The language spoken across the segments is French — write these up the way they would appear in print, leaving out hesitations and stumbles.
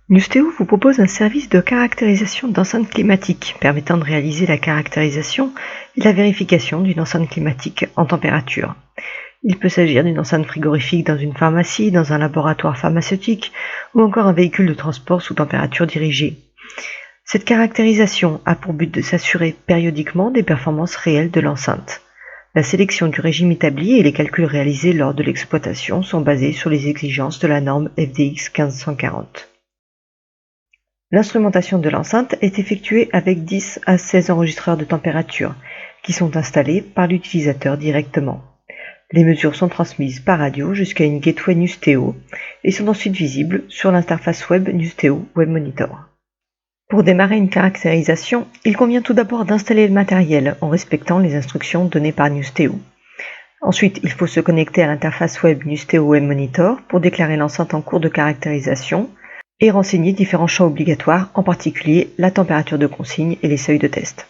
Nusteo vous propose un service de caractérisation d'enceintes climatiques permettant de réaliser la caractérisation et la vérification d'une enceinte climatique en température. Il peut s'agir d'une enceinte frigorifique dans une pharmacie, dans un laboratoire pharmaceutique ou encore un véhicule de transport sous température dirigée. Cette caractérisation a pour but de s'assurer périodiquement des performances réelles de l'enceinte. La sélection du régime établi et les calculs réalisés lors de l'exploitation sont basés sur les exigences de la norme FDX 1540. L'instrumentation de l'enceinte est effectuée avec 10 à 16 enregistreurs de température, qui sont installés par l'utilisateur directement. Les mesures sont transmises par radio jusqu'à une gateway Nusteo et sont ensuite visibles sur l'interface web Nusteo Web Monitor. Pour démarrer une caractérisation, il convient tout d'abord d'installer le matériel en respectant les instructions données par Nusteo. Ensuite, il faut se connecter à l'interface web Nusteo Web Monitor pour déclarer l'enceinte en cours de caractérisation et renseigner différents champs obligatoires, en particulier la température de consigne et les seuils de test.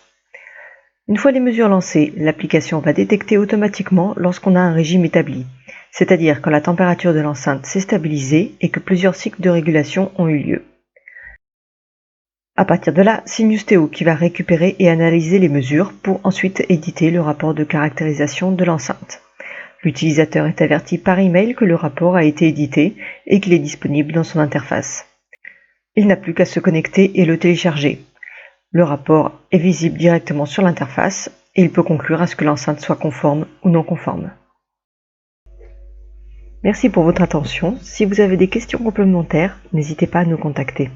Une fois les mesures lancées, l'application va détecter automatiquement lorsqu'on a un régime établi, c'est-à-dire quand la température de l'enceinte s'est stabilisée et que plusieurs cycles de régulation ont eu lieu. À partir de là, c'est Nusteo qui va récupérer et analyser les mesures pour ensuite éditer le rapport de caractérisation de l'enceinte. L'utilisateur est averti par email que le rapport a été édité et qu'il est disponible dans son interface. Il n'a plus qu'à se connecter et le télécharger. Le rapport est visible directement sur l'interface et il peut conclure à ce que l'enceinte soit conforme ou non conforme. Merci pour votre attention. Si vous avez des questions complémentaires, n'hésitez pas à nous contacter.